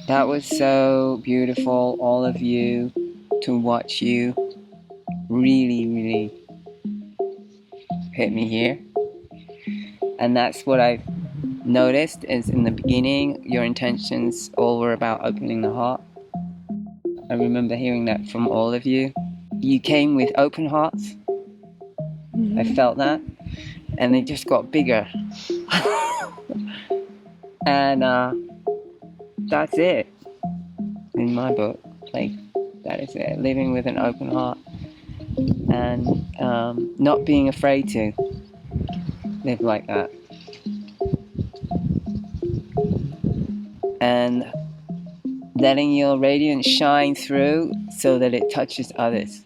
That was so beautiful, all of you, to watch you. Really, really hit me here. And that's what I've noticed is in the beginning, your intentions all were about opening the heart. I remember hearing that from all of you. You came with open hearts. I felt that. And they just got bigger. And that's it in my book. Like, that is it. Living with an open heart. And not being afraid to live like that. And letting your radiance shine through so that it touches others.